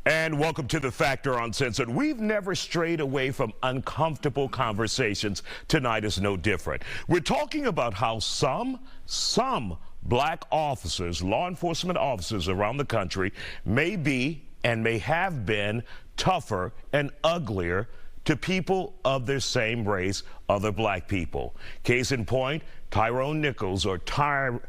And welcome to the Factor Uncensored. We've never strayed away from uncomfortable conversations. Tonight is no different. We're talking about how some black officers, law enforcement officers around the country may be and may have been tougher and uglier to people of their same race, other black people. Case in point, Tyre Nichols, or Tyre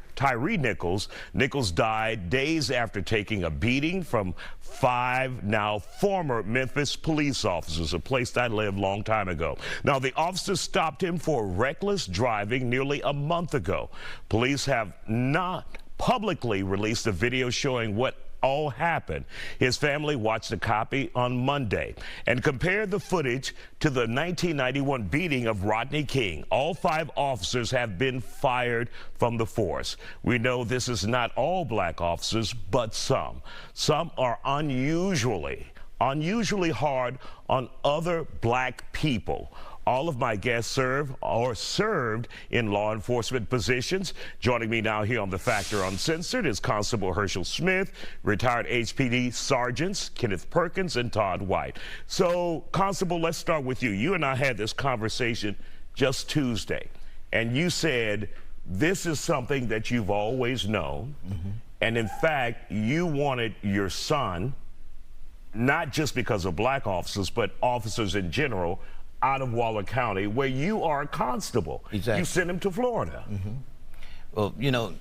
Nichols. Nichols died days after taking a beating from 5 now former Memphis police officers, a place that I lived a long time ago. Now, the officers stopped him for reckless driving nearly a month ago. Police have not publicly released a video showing what all happened. His family watched a copy on Monday and compared the footage to the 1991 beating of Rodney King. All 5 officers have been fired from the force. We know this is not all black officers, but some. Some are unusually hard on other black people. All of my guests served in law enforcement positions. Joining me now here on The Factor Uncensored is Constable Smith, retired HPD Sergeants Kenneth Perkins and Todd White. So, Constable, let's start with you. You and I had this conversation just Tuesday, and you said this is something that you've always known, and in fact, you wanted your son, not just because of black officers, but officers in general, out of Waller County, where you are a constable. Exactly. You sent him to Florida. Well, you know,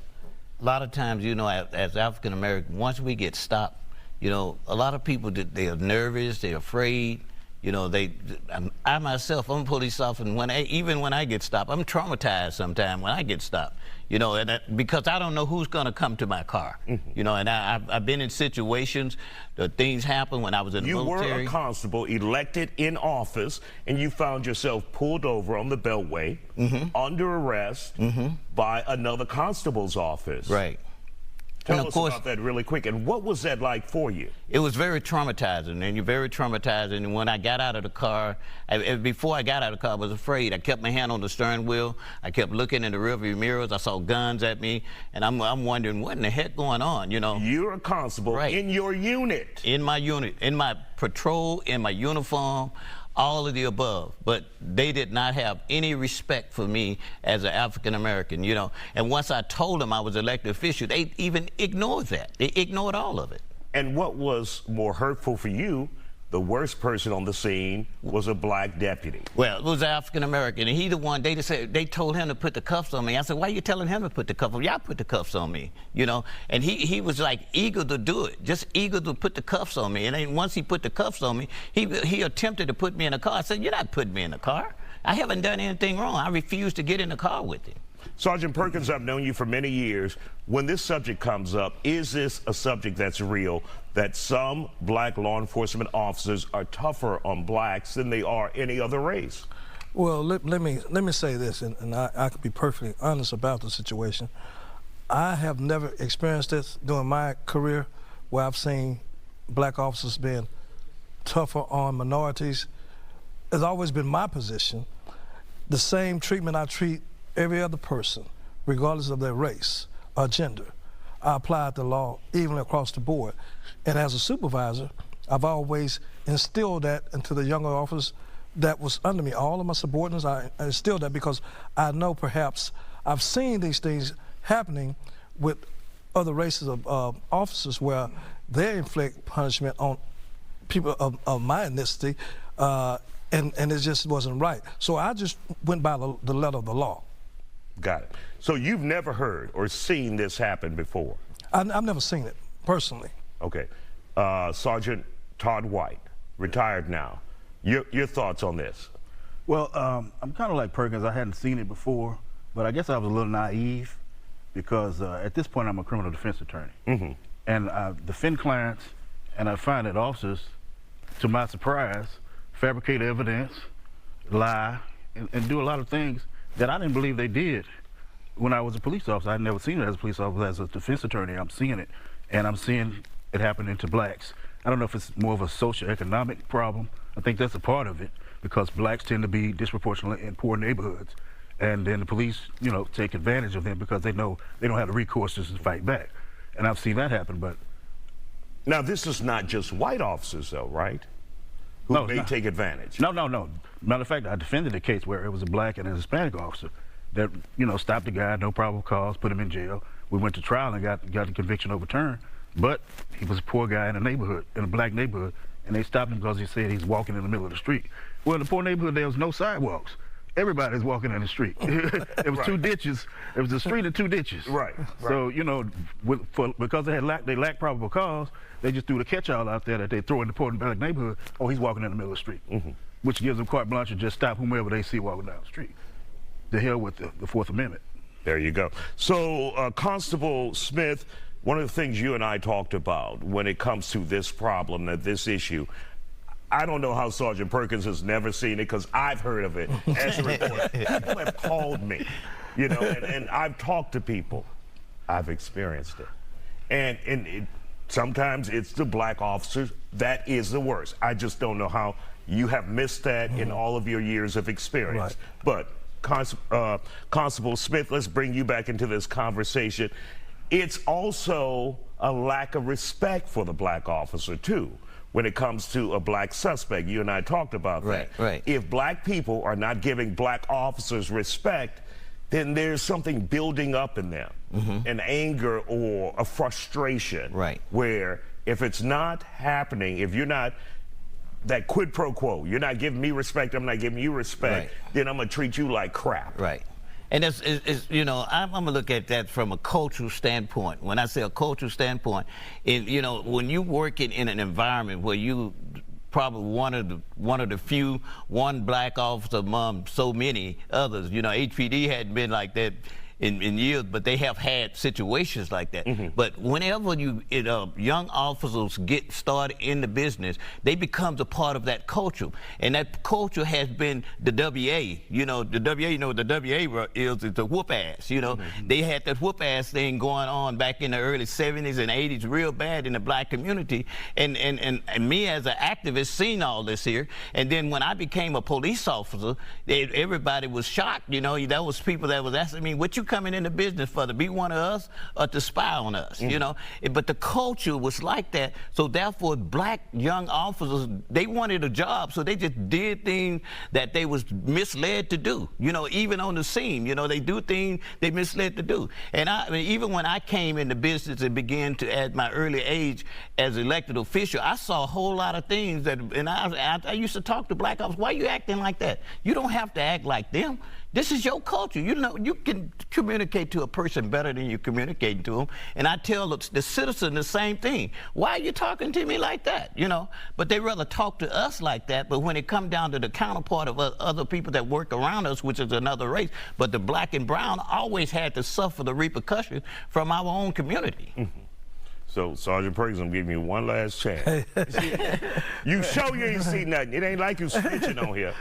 a lot of times, you know, as African American, once we get stopped, you know, a lot of people, they are nervous, they're afraid. You know, I myself, I'm a police officer, and even when I get stopped, I'm traumatized sometimes when I get stopped. You know, and because I don't know who's going to come to my car. You know, and I've been in situations that things happen when I was in the military. You were a constable elected in office, and you found yourself pulled over on the Beltway, under arrest by another constable's office. Right. Tell us about that really quick. And what was that like for you? It was very traumatizing, and you're very traumatizing. And when I got out of the car, before I got out of the car, I was afraid. I kept my hand on the steering wheel. I kept looking in the rearview mirrors. I saw guns at me, and I'm wondering what in the heck going on, you know? You're a constable in your unit. In my unit, in my patrol, in my uniform, all of the above, but they did not have any respect for me as an African American, you know. And once I told them I was elected official, they even ignored that. They ignored all of it. And what was more hurtful for you, the worst person on the scene was a black deputy? Well, it was African American, and he the one, they told him to put the cuffs on me. I said, why are you telling him to put the cuffs on me? Y'all put the cuffs on me, you know? And he was like eager to do it, just eager to put the cuffs on me. And then once he put the cuffs on me, he attempted to put me in a car. I said, you're not putting me in a car. I haven't done anything wrong. I refused to get in the car with him. Sergeant Perkins, I've known you for many years. When this subject comes up, is this a subject that's real, that some black law enforcement officers are tougher on blacks than they are any other race? Well, let me say this, and I can be perfectly honest about the situation. I have never experienced this during my career where I've seen black officers being tougher on minorities. It's always been my position. The same treatment I treat every other person, regardless of their race or gender. I applied the law evenly across the board. And as a supervisor, I've always instilled that into the younger officers that was under me. All of my subordinates, I instilled that because I know perhaps I've seen these things happening with other races of officers where they inflict punishment on people of my ethnicity, and it just wasn't right. So I just went by the letter of the law. Got it. So you've never heard or seen this happen before? I've never seen it, personally. Okay. Sergeant Todd White, retired now. Your thoughts on this? Well, I'm kind of like Perkins. I hadn't seen it before, but I guess I was a little naive because at this point I'm a criminal defense attorney. And I defend clients, and I find that officers, to my surprise, fabricate evidence, lie, and do a lot of things that I didn't believe they did when I was a police officer. I'd never seen it as a police officer. As a defense attorney, I'm seeing it, and I'm seeing it happening to blacks. I don't know if it's more of a socioeconomic problem. I think that's a part of it, because blacks tend to be disproportionately in poor neighborhoods, and then the police, you know, take advantage of them because they know they don't have the recourse to fight back. And I've seen that happen, but Now, this is not just white officers, though, right? Who No, may take advantage. No. Matter of fact, I defended a case where it was a black and a Hispanic officer that, you know, stopped the guy, no probable cause, put him in jail. We went to trial and got the conviction overturned, but he was a poor guy in a neighborhood, in a black neighborhood, and they stopped him because he said he's walking in the middle of the street. Well, in the poor neighborhood, there was no sidewalks. Everybody's walking in the street. It was two ditches. It was a street and two ditches. Right. So, you know, because they lacked probable cause, they just threw the catch-all out there that they throw in the poor and black neighborhood. Oh, he's walking in the middle of the street, which gives them carte blanche to just stop whomever they see walking down the street. The hell with the Fourth Amendment. There you go. So, Constable Smith, one of the things you and I talked about when it comes to this problem, this issue, I don't know how Sergeant Perkins has never seen it because I've heard of it as a reporter. People have called me, you know, and I've talked to people. I've experienced it. And sometimes it's the black officers that is the worst. I just don't know how you have missed that in all of your years of experience. Right. But Constable Smith, let's bring you back into this conversation. It's also a lack of respect for the black officer, too, when it comes to a black suspect. You and I talked about that. Right. If black people are not giving black officers respect, then there's something building up in them, an anger or a frustration. Right. Where if it's not happening, if you're not, that quid pro quo, you're not giving me respect, I'm not giving you respect, then I'm going to treat you like crap. Right. And it's you know, I'm going to look at that from a cultural standpoint. When I say a cultural standpoint, you know, when you working in an environment where you probably one of the few black officer among so many others, you know, HPD hadn't been like that in years, but they have had situations like that. But whenever young officers get started in the business, they become a part of that culture. And that culture has been the WA. You know, the WA, you know what the WA is the whoop ass, you know. They had that whoop ass thing going on back in the early 70s and 80s real bad in the black community. And me as an activist seen all this here. And then when I became a police officer, everybody was shocked, you know. That was people that was asking me, what you coming into business for, to be one of us or to spy on us, you know? But the culture was like that, so therefore black young officers, they wanted a job, so they just did things that they was misled to do, you know, even on the scene, you know, they do things they misled to do. And I mean, even when I came into business and began to, at my early age as elected official, I saw a whole lot of things that, and I used to talk to black officers, why you acting like that? You don't have to act like them. This is your culture. You know, you can communicate to a person better than you're communicating to them. And I tell the citizen the same thing. Why are you talking to me like that? You know, but they rather talk to us like that. But when it comes down to the counterpart of other people that work around us, which is another race, but the black and brown always had to suffer the repercussions from our own community. So, Sergeant Perkins, I'm giving you one last chance. You show you ain't seen nothing. It ain't like you snitching on here.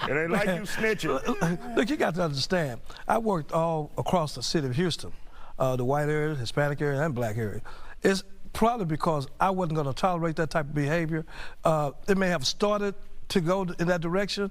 It ain't like you snitching. Look, you got to understand, I worked all across the city of Houston, the white area, Hispanic area, and black area. It's probably because I wasn't going to tolerate that type of behavior. It may have started to go in that direction,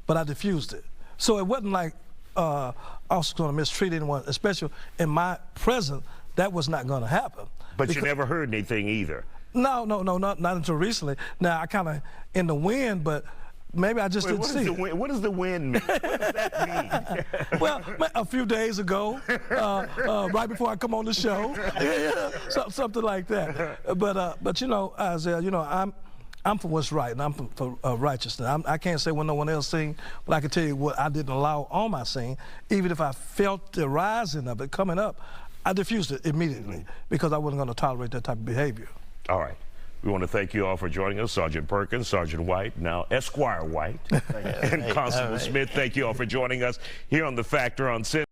but I diffused it. So it wasn't like I was going to mistreat anyone, especially in my presence. That was not going to happen. But you never heard anything either. No, not until recently. Now, I kind of in the wind, but maybe I just didn't see it. What does the wind mean? What does that mean? Well, a few days ago, right before I come on the show, something like that. But you know, Isaiah, you know, I'm for what's right, and I'm for righteousness. I can't say what no one else seen, but I can tell you what I didn't allow on my scene. Even if I felt the rising of it coming up, I diffused it immediately because I wasn't going to tolerate that type of behavior. All right. We want to thank you all for joining us. Sergeant Perkins, Sergeant White, now Esquire White, and Constable Smith. Thank you all for joining us here on The Factor Uncensored.